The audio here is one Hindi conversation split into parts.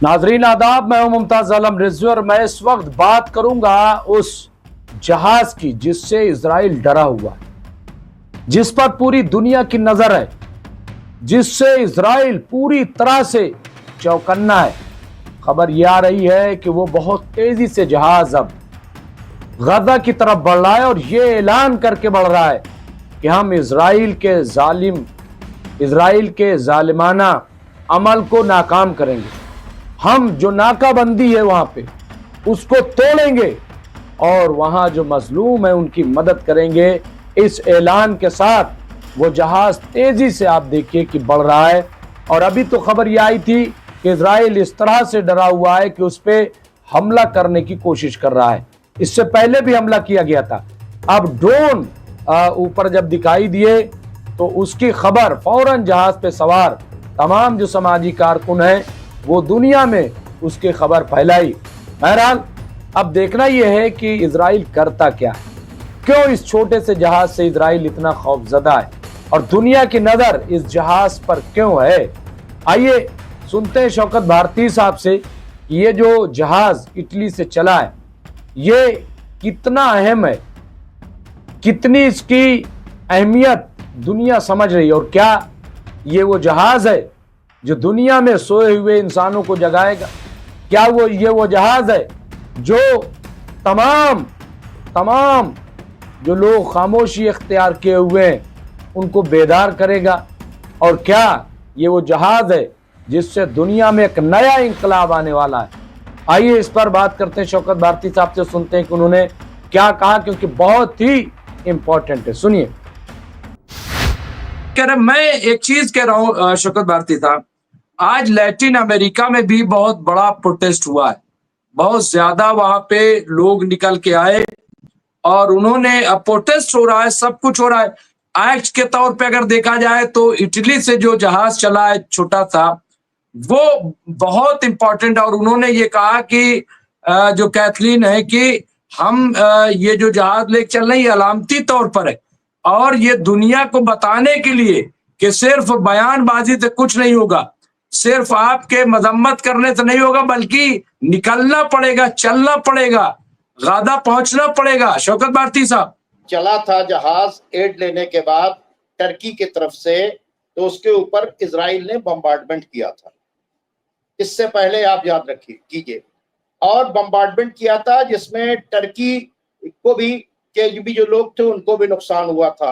नाजरीन आदाब, मैं हूं मुमताज आलम रिजवी और मैं इस वक्त बात करूंगा उस जहाज की जिससे इजराइल डरा हुआ है, जिस पर पूरी दुनिया की नजर है, जिससे इजराइल पूरी तरह से चौकन्ना है। खबर यह आ रही है कि वो बहुत तेजी से जहाज अब गजा की तरफ बढ़ रहा है और ये ऐलान करके बढ़ रहा है कि हम इजराइल के जालिमाना अमल को नाकाम करेंगे। हम जो नाकाबंदी है वहां पे उसको तोड़ेंगे और वहां जो मजलूम है उनकी मदद करेंगे। इस ऐलान के साथ वो जहाज तेजी से आप देखिए कि बढ़ रहा है। और अभी तो खबर यह आई थी कि इजराइल इस तरह से डरा हुआ है कि उस पर हमला करने की कोशिश कर रहा है। इससे पहले भी हमला किया गया था। अब ड्रोन ऊपर जब दिखाई दिए तो उसकी खबर फौरन जहाज पे सवार तमाम जो समाजी कारकुन हैं वो दुनिया में उसकी खबर फैलाई। बहरहाल अब देखना यह है कि इजराइल करता क्या है, क्यों इस छोटे से जहाज से इजराइल इतना खौफजदा है और दुनिया की नजर इस जहाज पर क्यों है। आइए सुनते हैं शौकत भारती साहब से, ये जो जहाज इटली से चला है ये कितना अहम है, कितनी इसकी अहमियत दुनिया समझ रही है और क्या ये वो जहाज है जो दुनिया में सोए हुए इंसानों को जगाएगा। क्या ये वो जहाज है जो तमाम जो लोग खामोशी इख्तियार किए हुए हैं उनको बेदार करेगा। और क्या ये वो जहाज है जिससे दुनिया में एक नया इंकलाब आने वाला है। आइए इस पर बात करते हैं, शौकत भारती साहब से सुनते हैं कि उन्होंने क्या कहा, क्योंकि बहुत ही इंपॉर्टेंट है। सुनिए। कह रहे मैं एक चीज कह रहा हूं शौकत भारती साहब, आज लैटिन अमेरिका में भी बहुत बड़ा प्रोटेस्ट हुआ है। बहुत ज्यादा वहां पे लोग निकल के आए और उन्होंने, अब प्रोटेस्ट हो रहा है, सब कुछ हो रहा है। एक्ट के तौर पे अगर देखा जाए तो इटली से जो जहाज चला है छोटा सा, वो बहुत इंपॉर्टेंट है। और उन्होंने ये कहा कि जो कैथलीन है कि हम ये जो जहाज लेके चल रहे हैं ये अलामती तौर पर है और ये दुनिया को बताने के लिए कि सिर्फ बयानबाजी से कुछ नहीं होगा, सिर्फ आपके मजम्मत करने से नहीं होगा, बल्कि निकलना पड़ेगा, चलना पड़ेगा, गादा पहुंचना पड़ेगा। शौकत भारती साहब, चला था जहाज एड लेने के बाद टर्की की तरफ से, तो उसके ऊपर इजराइल ने बम्बार्डमेंट किया था। इससे पहले आप याद रखिए कीजिए, और बम्बार्डमेंट किया था जिसमें टर्की को भी के भी जो लोग थे उनको भी नुकसान हुआ था।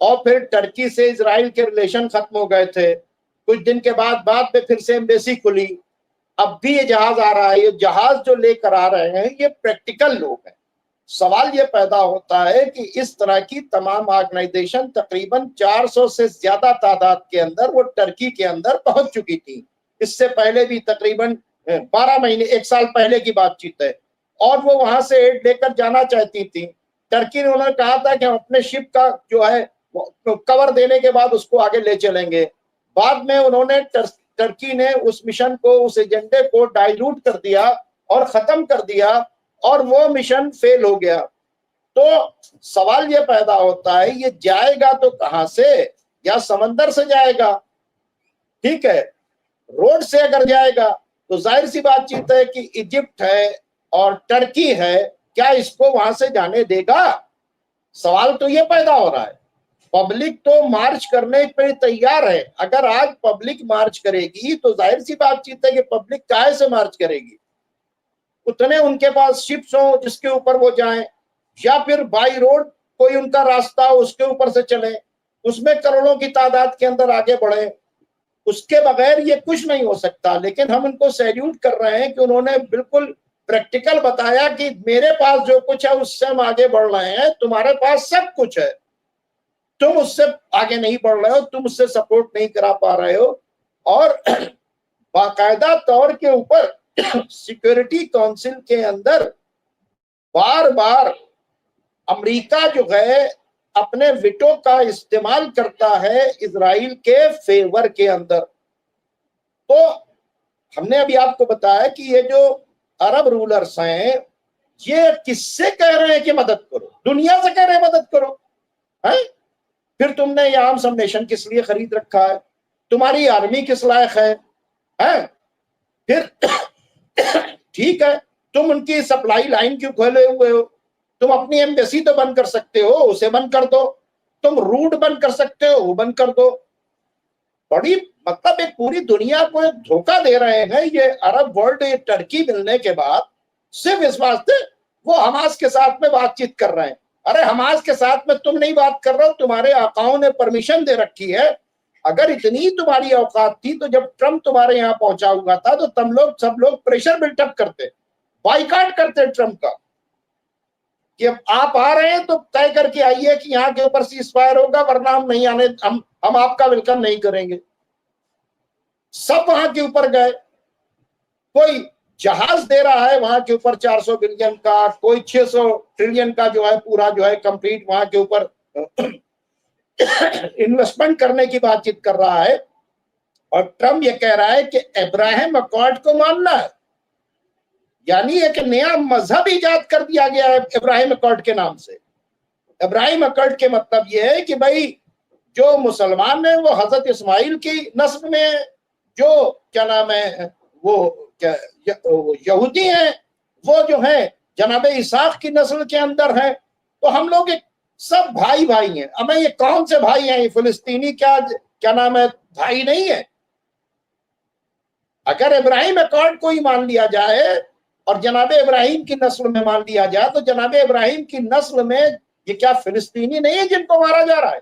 और फिर टर्की से इजराइल के रिलेशन खत्म हो गए थे। कुछ दिन के बाद में फिर से एम्बेसी खुली। अब भी ये जहाज आ रहा है। ये जहाज जो लेकर आ रहे हैं ये प्रैक्टिकल लोग हैं। सवाल ये पैदा होता है कि इस तरह की तमाम ऑर्गेनाइजेशन तकरीबन 400 से ज्यादा तादाद के अंदर वो टर्की के अंदर पहुंच चुकी थी। इससे पहले भी तकरीबन 12 महीने, 1 साल पहले की बातचीत है। और वो वहां से एड लेकर जाना चाहती थी। टर्की ने उन्होंने कहा था कि हम अपने शिप का जो है कवर देने के बाद उसको आगे ले चलेंगे। बाद में उन्होंने टर्की ने उस मिशन को, उस एजेंडे को डाइल्यूट कर दिया और खत्म कर दिया और वो मिशन फेल हो गया। तो सवाल ये पैदा होता है ये जाएगा तो कहां से? या समंदर से जाएगा, ठीक है, रोड से अगर जाएगा तो जाहिर सी बातचीत है कि इजिप्ट है और टर्की है, क्या इसको वहां से जाने देगा? सवाल तो ये पैदा हो रहा है। पब्लिक तो मार्च करने पे तैयार है। अगर आज पब्लिक मार्च करेगी तो जाहिर सी बातचीत है कि पब्लिक काहे से मार्च करेगी? उतने उनके पास शिप्स हो जिसके ऊपर वो जाएं, या फिर बाई रोड कोई उनका रास्ता हो उसके ऊपर से चले, उसमें करोड़ों की तादाद के अंदर आगे बढ़े। उसके बगैर ये कुछ नहीं हो सकता। लेकिन हम उनको सैल्यूट कर रहे हैं कि उन्होंने बिल्कुल प्रैक्टिकल बताया कि मेरे पास जो कुछ है उससे हम आगे बढ़ रहे हैं, तुम्हारे पास सब कुछ है, तुम उससे आगे नहीं बढ़ रहे हो, तुम उससे सपोर्ट नहीं करा पा रहे हो। और बाकायदा तौर के ऊपर सिक्योरिटी काउंसिल के अंदर बार बार अमेरिका जो है अपने विटो का इस्तेमाल करता है इजराइल के फेवर के अंदर। तो हमने अभी आपको बताया कि ये जो अरब रूलर्स हैं ये किससे कह रहे हैं कि मदद करो? दुनिया से कह रहे हैं मदद करो, है? फिर तुमने ये आर्म्स नेशन किस लिए खरीद रखा है? तुम्हारी आर्मी किस लायक है? फिर ठीक है, तुम उनकी सप्लाई लाइन क्यों खोले हुए हो? तुम अपनी एम्बेसी तो बंद कर सकते हो, उसे बंद कर दो। तुम रूट बंद कर सकते हो, वो बंद कर दो। बड़ी मतलब एक पूरी दुनिया को एक धोखा दे रहे हैं ये अरब वर्ल्ड। ये टर्की मिलने के बाद सिर्फ इस वास्ते वो हमास के साथ में बातचीत कर रहे हैं। अरे हमास के साथ में तुम नहीं बात कर रहे हो, तुम्हारे आकाओं ने परमिशन दे रखी है। अगर इतनी तुम्हारी औकात थी तो जब ट्रम्प तुम्हारे यहाँ पहुंचा हुआ था तो तुम लोग सब लोग प्रेशर बिल्टअप करते, बाइकाट करते ट्रम्प का कि अब आप आ रहे हैं तो तय करके आइए कि यहाँ के ऊपर सीजफायर होगा, वरना हम नहीं आने, हम आपका वेलकम नहीं करेंगे। सब वहां के ऊपर गए। कोई जहाज दे रहा है वहां के ऊपर 400 बिलियन का, कोई 600 ट्रिलियन का जो है पूरा जो है कंप्लीट वहां के ऊपर इन्वेस्टमेंट करने की बातचीत कर रहा है। और ट्रम्प ये कह रहा है कि अब्राहम अकॉर्ड को मानना है, यानी एक नया मजहब इजाद कर दिया गया है इब्राहिम अकॉर्ड के नाम से। इब्राहिम अकॉर्ड के मतलब यह है कि भाई जो मुसलमान है वो हजरत इस्माइल की नस्ल में, जो क्या नाम है वो क्या यहूदी हैं वो जो है जनाब इसाक की नस्ल के अंदर है। तो हम लोग एक सब भाई भाई हैं। अब ये कौन से भाई हैं? ये फिलिस्तीनी क्या नाम है भाई नहीं है। अगर इब्राहिम अकॉर्ड को ही मान लिया जाए और जनाब इब्राहिम की नस्ल में मान लिया जाए तो जनाब इब्राहिम की नस्ल में ये क्या फिलिस्तीनी नहीं है जिनको मारा जा रहा है?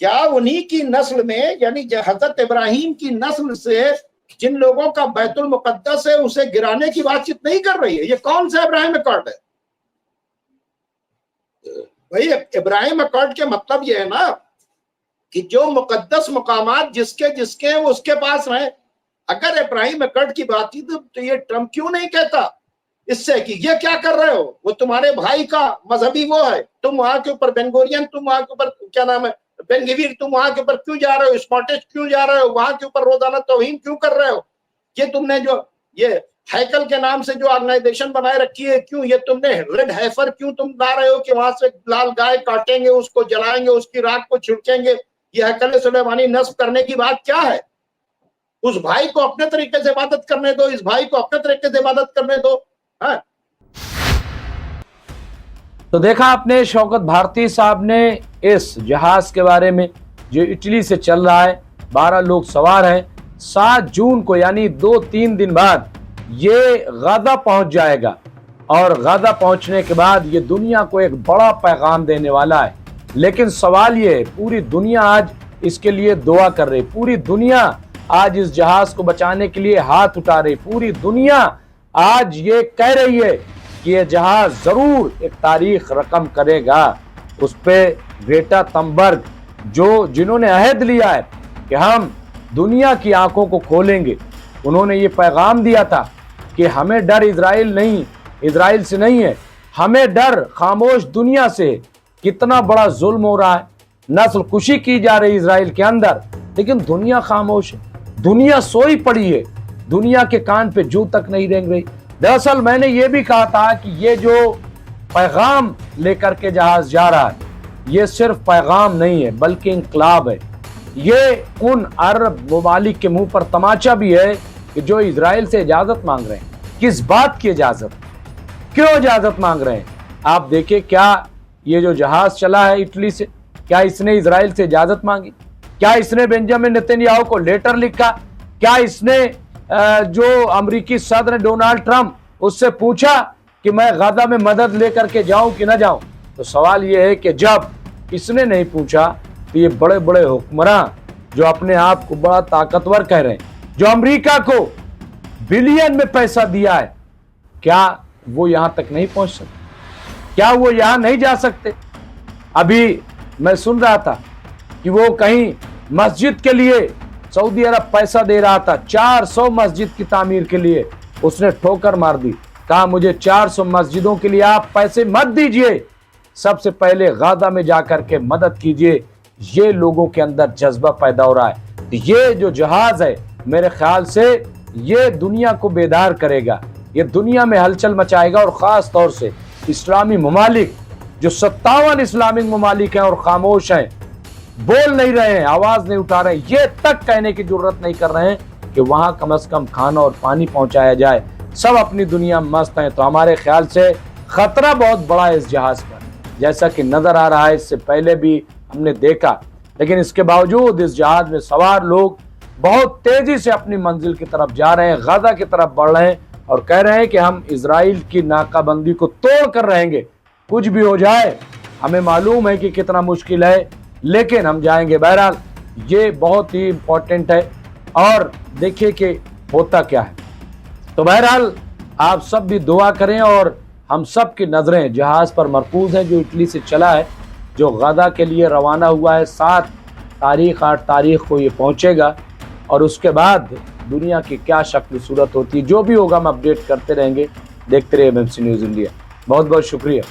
क्या उन्हीं की नस्ल में, यानी हजरत इब्राहिम की नस्ल से जिन लोगों का बैतुल मुकद्दस है उसे गिराने की बातचीत नहीं कर रही है? ये कौन सा इब्राहिम अकॉर्ड है भाई? इब्राहिम अकॉर्ड के मतलब ये है ना कि जो मुकद्दस मुकामात जिसके जिसके हैं वो उसके पास रहे। अगर इब्राहिम अकॉर्ड की बात थी तो ये ट्रम्प क्यों नहीं कहता इससे कि ये क्या कर रहे हो? वो तुम्हारे भाई का मजहबी वो है, तुम वहां के ऊपर बेनगोरियन, तुम वहां के ऊपर क्या नाम है बेनगवीर, तुम वहां के ऊपर क्यों जा रहे हो? स्मॉटेज क्यों जा रहे हो? वहां के ऊपर रोजाना तौहीन क्यों कर रहे हो? ये तुमने जो ये हैकल के नाम से जो ऑर्गेनाइजेशन बनाए रखी है, क्यों ये तुमने रेड हैफर क्यों तुम ला रहे हो कि वहां से लाल गाय काटेंगे, उसको जलाएंगे, उसकी राख को छिड़केंगे? ये हैकल सुलेमानी नस्ब करने की बात क्या है? उस भाई को अपने तरीके से इबादत करने दो, इस भाई को अपने तरीके से इबादत करने दो। हाँ? तो देखा आपने शौकत भारती साहब ने इस जहाज के बारे में जो इटली से चल रहा है, 12 लोग सवार हैं। 7 जून को यानी 2-3 दिन बाद ये गादा पहुंच जाएगा और गादा पहुंचने के बाद ये दुनिया को एक बड़ा पैगाम देने वाला है। लेकिन सवाल ये है, पूरी दुनिया आज इसके लिए दुआ कर रही, पूरी दुनिया आज इस जहाज को बचाने के लिए हाथ उठा रही, पूरी दुनिया आज ये कह रही है कि ये जहाज जरूर एक तारीख रकम करेगा। उस पे ग्रेटा थनबर्ग जिन्होंने अहद लिया है कि हम दुनिया की आंखों को खोलेंगे, उन्होंने ये पैगाम दिया था कि हमें डर इजराइल से नहीं है, हमें डर खामोश दुनिया से। कितना बड़ा जुल्म हो रहा है, नस्ल कुशी की जा रही इजराइल के अंदर, लेकिन दुनिया खामोश है, दुनिया सोई पड़ी है, दुनिया के कान पे जू तक नहीं रेंग रही। दरअसल मैंने ये भी कहा था कि ये जो पैगाम लेकर के जहाज जा रहा है ये सिर्फ पैगाम नहीं है बल्कि इंकलाब है। ये उन अरब ममालिक के मुंह पर तमाचा भी है कि जो इजराइल से इजाजत मांग रहे हैं। किस बात की इजाजत, क्यों इजाजत मांग रहे हैं? आप देखिए, क्या ये जो जहाज चला है इटली से, क्या इसने इजराइल से इजाजत मांगी? क्या इसने बेंजामिन नेतन्याहू को लेटर लिखा? क्या इसने जो अमेरिकी सदर डोनाल्ड ट्रंप उससे पूछा कि मैं गाजा में मदद लेकर के जाऊं कि ना जाऊं? तो सवाल यह है कि जब इसने नहीं पूछा तो ये बड़े बड़े हुक्मरान जो अपने आप को बड़ा ताकतवर कह रहे हैं, जो अमेरिका को बिलियन में पैसा दिया है, क्या वो यहां तक नहीं पहुंच सकते? क्या वो यहां नहीं जा सकते? अभी मैं सुन रहा था कि वो कहीं मस्जिद के लिए सऊदी अरब पैसा दे रहा था, 400 मस्जिद की तामीर के लिए। उसने ठोकर मार दी, कहा मुझे 400 मस्जिदों के लिए आप पैसे मत दीजिए, सबसे पहले गाजा में जाकर के मदद कीजिए। ये लोगों के अंदर जज्बा पैदा हो रहा है। तो ये जो जहाज है मेरे ख्याल से ये दुनिया को बेदार करेगा, ये दुनिया में हलचल मचाएगा। और खास तौर से इस्लामी ममालिक, जो 57 इस्लामिक ममालिक हैं और खामोश हैं, बोल नहीं रहे हैं, आवाज नहीं उठा रहे हैं, ये तक कहने की जरूरत नहीं कर रहे हैं कि वहां कम से कम खाना और पानी पहुंचाया जाए। सब अपनी दुनिया में मस्त हैं। तो हमारे ख्याल से खतरा बहुत बड़ा है इस जहाज पर, जैसा कि नजर आ रहा है, इससे पहले भी हमने देखा। लेकिन इसके बावजूद इस जहाज में सवार लोग बहुत तेजी से अपनी मंजिल की तरफ जा रहे हैं, गाजा की तरफ बढ़ रहे हैं और कह रहे हैं कि हम इजराइल की नाकाबंदी को तोड़ कर रहेंगे। कुछ भी हो जाए, हमें मालूम है कि कितना मुश्किल है, लेकिन हम जाएंगे। बहरहाल ये बहुत ही इंपॉर्टेंट है और देखिए कि होता क्या है। तो बहरहाल आप सब भी दुआ करें और हम सब की नजरें जहाज पर मरकूज हैं जो इटली से चला है, जो गाजा के लिए रवाना हुआ है। 7 तारीख 8 तारीख को ये पहुंचेगा और उसके बाद दुनिया की क्या शक्ल सूरत होती है, जो भी होगा हम अपडेट करते रहेंगे। देखते रहिए एमएमसी न्यूज़ इंडिया। बहुत बहुत शुक्रिया।